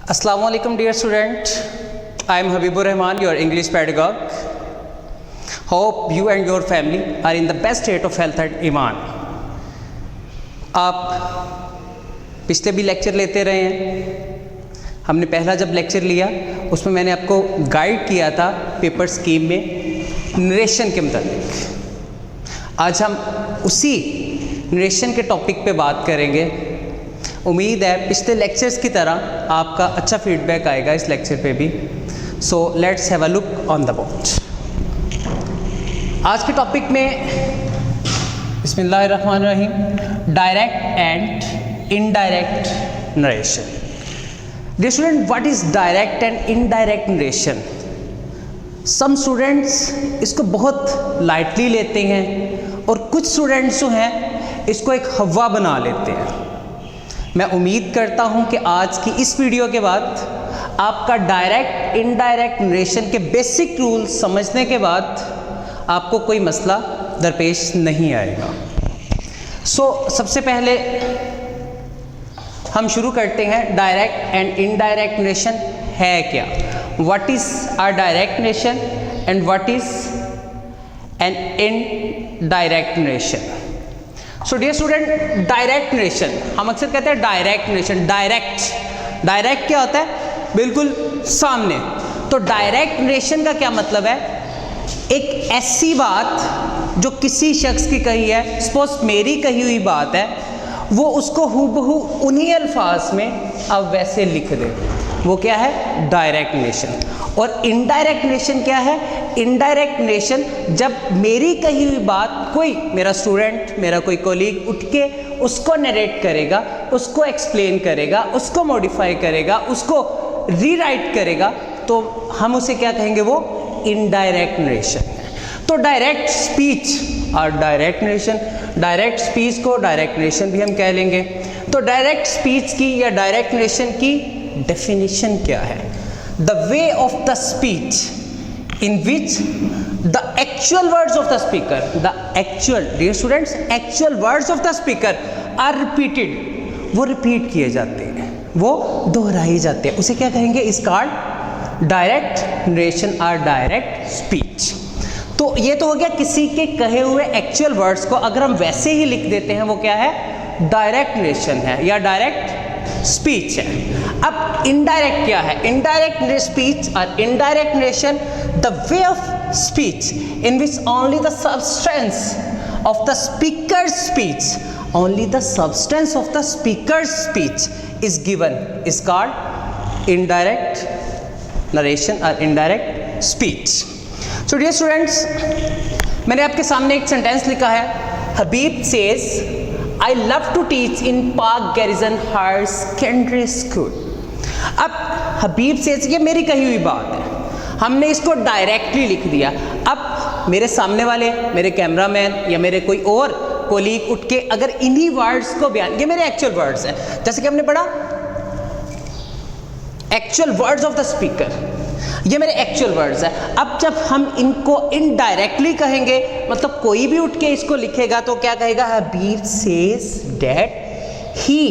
Assalamu alaikum dear student. I am Habibur Rahman, your English pedagogue. Hope you and your family are in the best state of health and iman. आप पिछले भी lecture लेते रहे हैं। हमने पहला जब लेक्चर लिया उसमें मैंने आपको गाइड किया था पेपर स्कीम में नरेशन के मुताबिक। आज हम उसी नरेशन के टॉपिक पे बात करेंगे। उम्मीद है पिछले लेक्चर्स की तरह आपका अच्छा फीडबैक आएगा इस लेक्चर पे भी। So let's have a look on the board. आज के टॉपिक में बिस्मिल्लाहिर्रहमानिर्रहीम, direct and indirect narration. Dear student, what is direct and indirect narration? Some students इसको बहुत लाइटली लेते हैं और कुछ स्टूडेंट्स जो हैं इसको एक हवा बना लेते हैं। मैं उम्मीद करता हूं कि आज की इस वीडियो के बाद आपका डायरेक्ट इनडायरेक्ट नरेशन के बेसिक रूल्स समझने के बाद आपको कोई मसला दरपेश नहीं आएगा। सबसे पहले हम शुरू करते हैं डायरेक्ट एंड इनडायरेक्ट नरेशन है क्या। What is are direct narration and what is an indirect narration? So dear student, direct narration हम अक्सर कहते हैं डायरेक्ट नरेशन। डायरेक्ट क्या होता है? बिल्कुल सामने। तो डायरेक्ट नरेशन का क्या मतलब है? एक ऐसी बात जो किसी शख्स की कही है, सपोज मेरी कही हुई बात है, वो उसको हूबहू उन्हीं अल्फाज में अब वैसे लिख दे, वो क्या है? Direct narration. और इनडायरेक्ट नरेशन क्या है? इनडायरेक्ट नरेशन जब मेरी कही हुई बात कोई मेरा स्टूडेंट, मेरा कोई कोलीग उठ के उसको नरेट करेगा, उसको एक्सप्लेन करेगा, उसको मॉडिफाई करेगा, उसको रीराइट करेगा, तो हम उसे क्या कहेंगे? वो इनडायरेक्ट नरेशन है। तो डायरेक्ट स्पीच और डायरेक्ट नरेशन, डायरेक्ट स्पीच को डायरेक्ट नरेशन भी हम कह लेंगे। तो डायरेक्ट स्पीच की या डायरेक्ट नरेशन की डेफिनेशन क्या है? The way of the speech in which the actual words of the speaker, dear students, actual words of the speaker are repeated, वो रिपीट किए जाते हैं, वो दोहराए जाते हैं, उसे क्या कहेंगे? इस कॉल्ड डायरेक्ट नरेशन और डायरेक्ट स्पीच। तो ये तो हो गया किसी के कहे हुए एक्चुअल वर्ड्स को अगर हम वैसे ही लिख देते हैं, वो क्या है? डायरेक्ट नरेशन है या डायरेक्ट स्पीच है। अब इनडायरेक्ट क्या है? इनडायरेक्ट स्पीच और indirect narration, the way of speech in which only the substance of the speaker speech, only the substance of the speaker speech is given, is called indirect narration और indirect speech. So dear students, मैंने आपके सामने एक sentence लिखा है, Habib says I love to teach in Park Garrison Higher Secondary School। अब हबीब से ये मेरी कही हुई बात है, हमने इसको डायरेक्टली लिख दिया। अब मेरे सामने वाले, मेरे कैमरामैन या मेरे कोई और कोलीग उठ के अगर इन्हीं वर्ड्स को बयान, ये मेरे एक्चुअल वर्ड्स हैं, जैसे कि हमने पढ़ा actual words of the speaker, ये मेरे एक्चुअल वर्ड्स हैं। अब जब हम इनको इनडायरेक्टली कहेंगे, मतलब कोई भी उठ के इसको लिखेगा तो क्या कहेगा? Habib says that he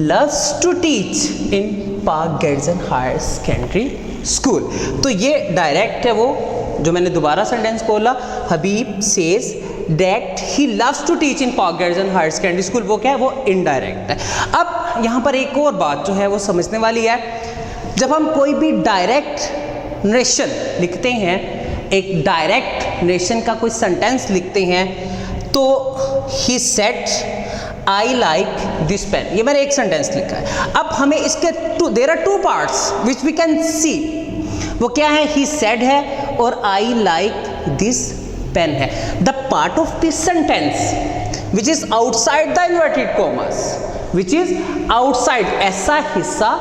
loves to teach in Park Garrison Higher Secondary School. तो ये डायरेक्ट है, वो जो मैंने दोबारा सेंटेंस बोला, Habib says that he loves to teach in Park Garrison Higher Secondary School, वो क्या है? वो इनडायरेक्ट है। अब यहाँ पर एक और बात जो है वो समझने वाली है। जब हम कोई भी डायरेक्ट नरेशन लिखते हैं, एक डायरेक्ट नरेशन का कोई सेंटेंस लिखते हैं, तो he said I like this pen, ये मैंने एक सेंटेंस लिखा है। अब हमें इसके there are two parts which we can see, वो क्या है? ही सेड है और आई लाइक दिस पेन है। The part of this sentence which is outside the inverted commas, which is outside, ऐसा हिस्सा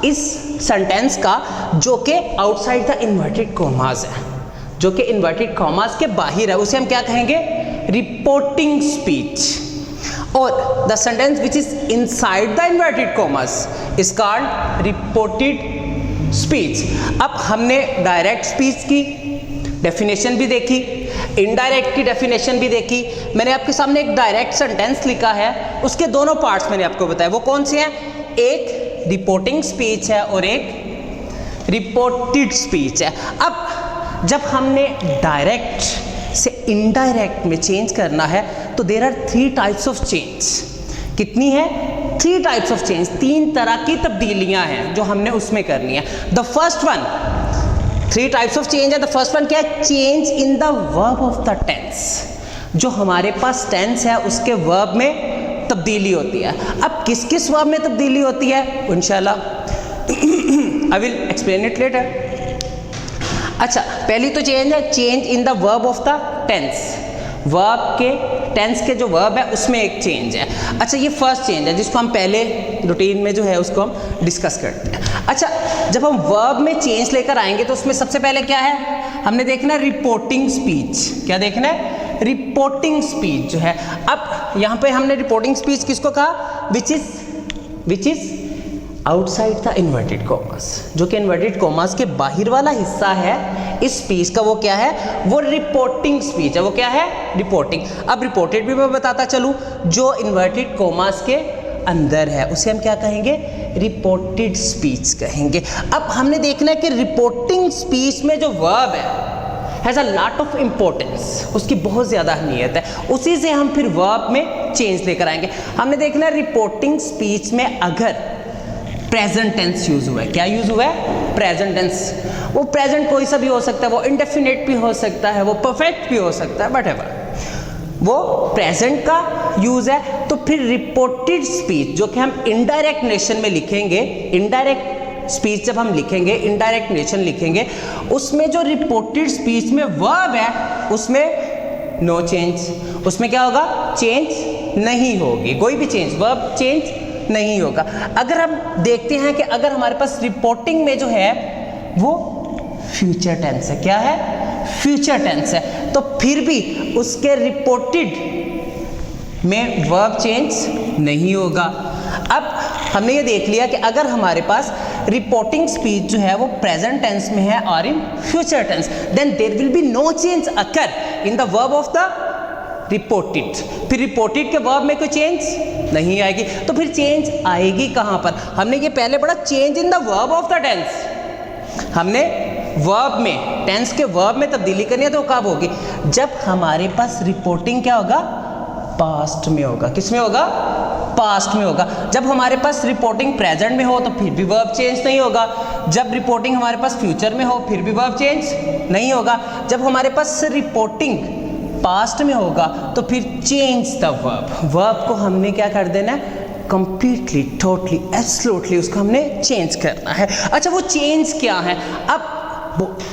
इस सेंटेंस का जो कि आउटसाइड द इन्वर्टेड कॉमास है, जो कि इन्वर्टेड कॉमास के बाहर है, उसे हम क्या कहेंगे? Reporting speech. और the sentence which is inside the inverted commas is called reported speech. अब हमने डायरेक्ट स्पीच की डेफिनेशन भी देखी, इनडायरेक्ट की डेफिनेशन भी देखी। मैंने आपके सामने एक डायरेक्ट सेंटेंस लिखा है, उसके दोनों पार्ट्स मैंने आपको बताया, वो कौन से हैं? एक रिपोर्टिंग स्पीच है और एक रिपोर्टेड स्पीच है। अब जब हमने डायरेक्ट से इनडायरेक्ट में चेंज करना है तो there are 3 types of change. कितनी है? 3 टाइप्स ऑफ चेंज, 3 तरह की तब्दीलियां हैं जो हमने उसमें करनी है। The first one, 3 types of change है। द फर्स्ट वन क्या है? Change in the verb of the tense. जो हमारे पास टेंस है उसके वर्ब में तब्दीली होती है। अब किस किस वर्ब में तब्दीली होती है इंशाल्लाह I will explain it later. अच्छा, पहली तो चेंज है change in the verb of the tense. Verb के टेंस के जो वर्ब है उसमें एक चेंज है। अच्छा, ये फर्स्ट चेंज है जिसको हम पहले रूटीन में जो है उसको हम डिस्कस करते हैं। अच्छा, जब हम वर्ब में चेंज लेकर आएंगे तो उसमें सबसे पहले क्या है? हमने देखना है रिपोर्टिंग स्पीच। क्या देखना है? रिपोर्टिंग स्पीच जो है। अब यहाँ पे हमने रिपोर्टिंग स्पीच किसको कहा? विच is outside the inverted commas. जो कि इन्वर्टेड कॉमर्स के बाहर वाला हिस्सा है इस स्पीच का, वो क्या है? वो रिपोर्टिंग स्पीच है। वो क्या है? रिपोर्टिंग। अब रिपोर्टेड भी मैं बताता चलूँ, जो इन्वर्टेड कॉमर्स के अंदर है उसे हम क्या कहेंगे? रिपोर्टेड स्पीच कहेंगे। अब हमने देखना है कि रिपोर्टिंग स्पीच में जो वर्ब है has a lot of importance, उसकी बहुत ज़्यादा अहमियत है। उसी से हम फिर वर्ब में चेंज लेकर आएंगे। हमने देखना है रिपोर्टिंग स्पीच में अगर प्रेजेंट टेंस यूज हुआ है। क्या यूज हुआ है? Present tense. वो प्रेजेंट कोई सा भी हो सकता है, वो इंडेफिनिट भी हो सकता है, वो परफेक्ट भी हो सकता है, व्हाटएवर, वो प्रेजेंट का यूज है। तो फिर रिपोर्टेड स्पीच जो कि हम इनडायरेक्ट नेशन में लिखेंगे, इनडायरेक्ट स्पीच जब हम लिखेंगे, इनडायरेक्ट नेशन लिखेंगे, उसमें जो रिपोर्टेड स्पीच में वर्ब है उसमें नो चेंज। उसमें क्या होगा? चेंज नहीं होगी, कोई भी चेंज, वर्ब चेंज नहीं होगा। अगर हम देखते हैं कि अगर हमारे पास रिपोर्टिंग में जो है वो फ्यूचर टेंस है। क्या है? फ्यूचर टेंस है, तो फिर भी उसके रिपोर्टेड में वर्ब चेंज नहीं होगा। अब हमने ये देख लिया कि अगर हमारे पास रिपोर्टिंग स्पीच जो है वो प्रेजेंट टेंस में है और in future tense, then there will be no change occur in the verb of the reported. फिर रिपोर्टेड के वर्ब में कोई चेंज नहीं आएगी, तो फिर चेंज आएगी कहाँ पर? हमने ये पहले पढ़ा change in the verb of the tense. हमने वर्ब में, टेंस के वर्ब में तब्दीली करनी है तो कब होगी? जब हमारे पास रिपोर्टिंग क्या होगा? पास्ट में होगा। किस में होगा? पास्ट में होगा। जब हमारे पास रिपोर्टिंग प्रेजेंट में हो तो फिर भी वर्ब चेंज नहीं होगा। जब रिपोर्टिंग हमारे पास फ्यूचर में हो फिर भी वर्ब चेंज नहीं होगा। जब हमारे पास रिपोर्टिंग पास्ट में होगा तो फिर चेंज द वर्ब। वर्ब को हमने क्या कर देना है? कंप्लीटली, टोटली, एब्सोल्युटली उसको हमने चेंज करना है। अच्छा, वो चेंज क्या है? अब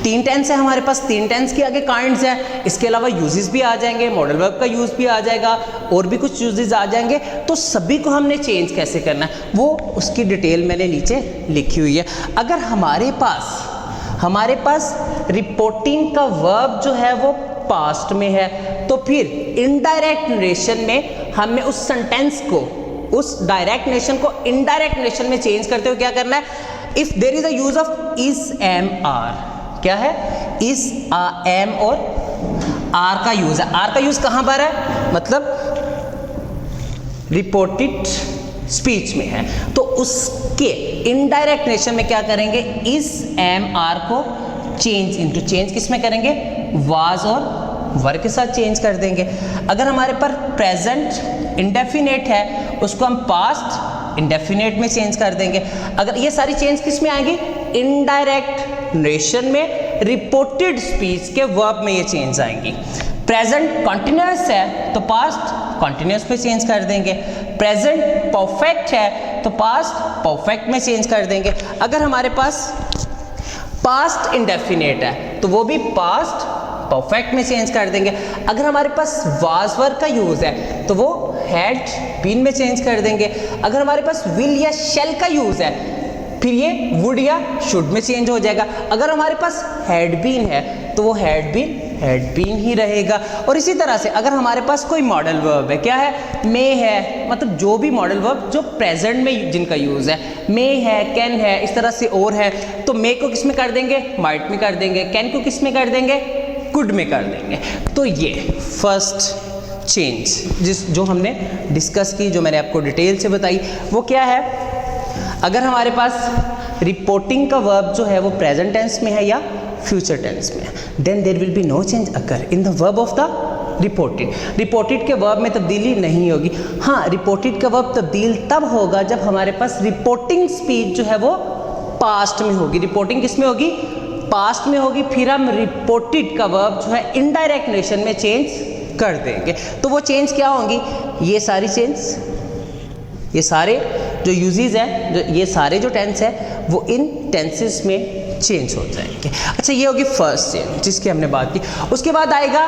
3 टेंस है हमारे पास, 3 टेंस के आगे काइंड्स हैं, इसके अलावा यूजेस भी आ जाएंगे, मॉडल वर्ब का यूज भी आ जाएगा और भी कुछ यूजेस आ जाएंगे। तो सभी को हमने चेंज कैसे करना है वो उसकी डिटेल मैंने नीचे लिखी हुई है। अगर हमारे पास रिपोर्टिंग का वर्ब जो है वो पास्ट में है तो फिर इनडायरेक्ट नेशन में हमें उस सेंटेंस को, उस डायरेक्ट नेशन को इनडायरेक्ट नेशन में चेंज करते हुए क्या करना है? If there is a use of is, am, are. क्या है? इज, एम और आर का यूज है। आर का यूज कहां पर है? मतलब रिपोर्टेड स्पीच में है, तो उसके इनडायरेक्ट नेशन में क्या करेंगे? इज, एम, आर को चेंज इनटू, चेंज किस में करेंगे? वाज और वर के साथ चेंज कर देंगे। अगर हमारे पर प्रेजेंट इंडेफिनेट है उसको हम पास्ट इंडेफिनेट में चेंज कर देंगे। अगर ये सारी चेंज किस में आएंगी? इनडायरेक्ट नेशन में, रिपोर्टेड स्पीच के वर्ब में ये चेंज आएंगी। प्रेजेंट कॉन्टिन्यूअस है तो पास्ट कॉन्टिन्यूअस में चेंज कर देंगे। प्रेजेंट परफेक्ट है तो पास्ट परफेक्ट में चेंज कर देंगे। अगर हमारे पास पास्ट इंडेफिनेट है तो वो भी पास्ट परफेक्ट में चेंज कर देंगे। अगर हमारे पास वाज वर्ब का यूज है तो वो हैड बीन में चेंज कर देंगे। अगर हमारे पास विल या शेल का यूज है फिर ये वुड या शुड में चेंज हो जाएगा। अगर हमारे पास हैड बीन है तो वो हैड बीन ही रहेगा। और इसी तरह से अगर हमारे पास कोई मॉडल वर्ब है, क्या है? मे है, मतलब जो भी मॉडल वर्ब जो प्रेजेंट में जिनका यूज है, मे है, कैन है, इस तरह से और है, तो मे को किस में कर देंगे? माइट में कर देंगे। कैन को किस में कर देंगे? कुड में कर देंगे। तो ये फर्स्ट चेंज जो हमने डिस्कस की, जो मैंने आपको डिटेल से बताई, वो क्या है? अगर हमारे पास रिपोर्टिंग का वर्ब जो है वो प्रेजेंट टेंस में है या फ्यूचर टेंस में है, then there will be no change occur in the verb of the reported. Reported के वर्ब में तब्दीली नहीं होगी। हाँ, रिपोर्टेड का वर्ब तब्दील तब होगा जब हमारे पास रिपोर्टिंग स्पीच जो है वो पास्ट में होगी। रिपोर्टिंग किस में होगी? पास्ट में होगी। फिर हम रिपोर्टेड का वर्ब जो है इनडायरेक्ट नेशन में चेंज कर देंगे। तो वो चेंज क्या होंगी? ये सारी चेंज, ये सारे जो यूजेस हैं, जो ये सारे जो टेंस है वो इन टेंसेस में चेंज हो जाएंगे। अच्छा, ये होगी फर्स्ट चेंज जिसकी हमने बात की। उसके बाद आएगा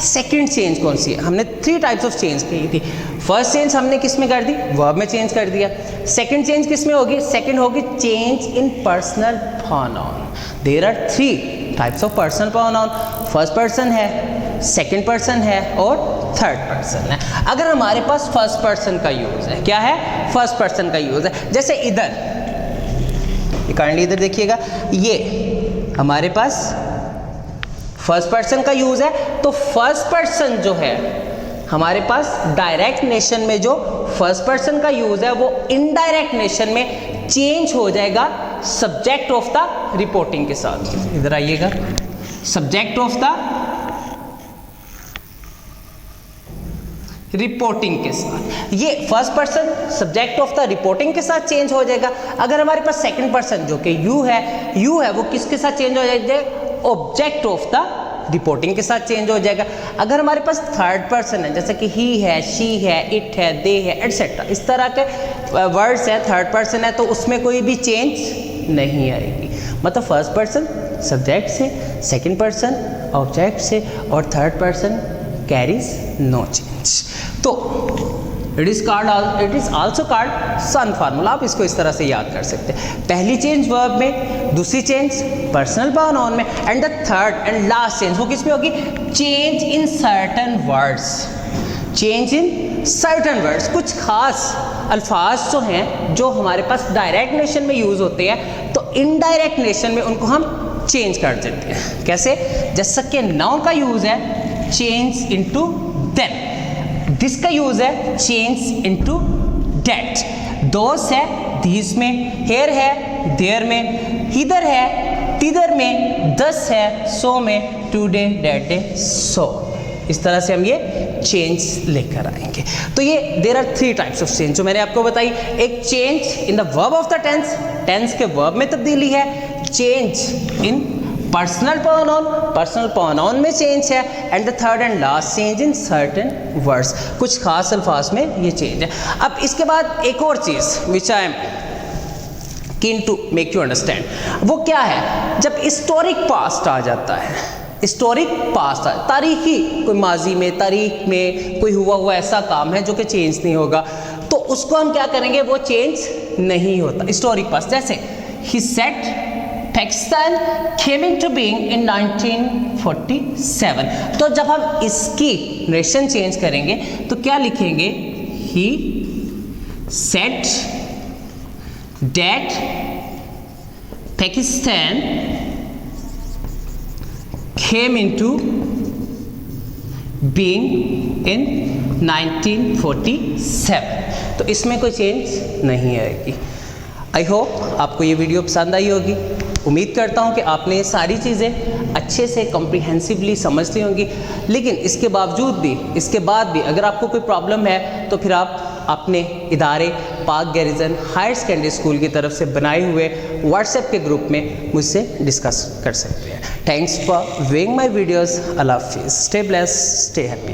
सेकंड चेंज। कौन सी है? हमने 3 टाइप्स ऑफ चेंज की थी। फर्स्ट चेंज हमने किस में कर दी? वर्ब में चेंज कर दिया। सेकंड चेंज किस में होगी? सेकंड होगी change in personal pronoun. There are 3 types of personal pronoun. First person है, सेकंड पर्सन है और थर्ड पर्सन है। अगर हमारे पास फर्स्ट पर्सन का यूज है, क्या है? फर्स्ट पर्सन का यूज है। जैसे इधर, काइंडली इधर देखिएगा, ये हमारे पास फर्स्ट पर्सन का यूज है। तो फर्स्ट पर्सन जो है हमारे पास डायरेक्ट नेशन में जो फर्स्ट पर्सन का यूज है वो इनडायरेक्ट नेशन में चेंज हो जाएगा सब्जेक्ट ऑफ द रिपोर्टिंग के साथ। इधर आइएगा, सब्जेक्ट ऑफ द रिपोर्टिंग के साथ। ये first person subject of the reporting के साथ चेंज हो जाएगा। अगर हमारे पास सेकंड पर्सन जो कि यू है वो किसके साथ चेंज हो जाएगा? ऑब्जेक्ट ऑफ द रिपोर्टिंग के साथ चेंज हो जाएगा। अगर हमारे पास थर्ड पर्सन है, जैसे कि ही है, शी है, इट है, दे है, एटसेट्रा, इस तरह के वर्ड्स है, थर्ड पर्सन है, तो उसमें कोई भी चेंज नहीं आएगी। मतलब फर्स्ट पर्सन सब्जेक्ट से, सेकंड पर्सन ऑब्जेक्ट से और third person carries no change. तो it is also called SON formula. आप इसको इस तरह से याद कर सकते हैं। पहली चेंज वर्ब में, दूसरी चेंज पर्सनल प्रोनाउन में, and the third and last change वो किस में होगी? Change in certain words. Change in certain words, कुछ खास अल्फाज जो हैं जो हमारे पास डायरेक्ट नेशन में यूज होते हैं, तो इनडायरेक्ट नेशन में उनको हम चेंज कर देते हैं। कैसे? जैसा कि नाउन का यूज है चेंज इनटू देम, दिस का यूज है चेंज इनटू डेट, दोस है दीज में, हेयर है देयर में, इधर है तिधर में, दस है सो में, टुडे डेट डे सो। इस तरह से हम ये चेंज लेकर आएंगे। तो ये there are 3 types of change जो मैंने आपको बताई। एक change in the verb of the tense, tense के वर्ब में तब्दीली है। चेंज इन पर्सनल प्रोनाउन में चेंज है। And the third and last change in certain words, कुछ खास अल्फाज में ये चेंज है। अब इसके बाद एक और चीज़ which I am keen to make you understand, वो क्या है? जब हिस्टोरिक पास्ट आ जाता है, हिस्टोरिक पास्ट, तारीखी, कोई माजी में, तारीख में कोई हुआ ऐसा काम है जो कि चेंज नहीं होगा, तो उसको हम क्या करेंगे? वो चेंज नहीं होता हिस्टोरिक पास्ट। जैसे ही set Pakistan came into being in 1947, तो जब हम इसकी नेशन चेंज करेंगे तो क्या लिखेंगे? He said that Pakistan came into being in 1947, तो इसमें कोई चेंज नहीं आएगी। आई होप आपको ये वीडियो पसंद आई होगी। उम्मीद करता हूँ कि आपने ये सारी चीज़ें अच्छे से कॉम्प्रिहेंसिवली समझ ली होंगी। लेकिन इसके बावजूद भी, इसके बाद भी अगर आपको कोई प्रॉब्लम है तो फिर आप अपने इदारे पाक गैरिजन हायर सेकेंडरी स्कूल की तरफ से बनाए हुए व्हाट्सएप के ग्रुप में मुझसे डिस्कस कर सकते हैं। Thanks for viewing my videos. अल्लाह हाफिज़। Stay blessed, stay happy.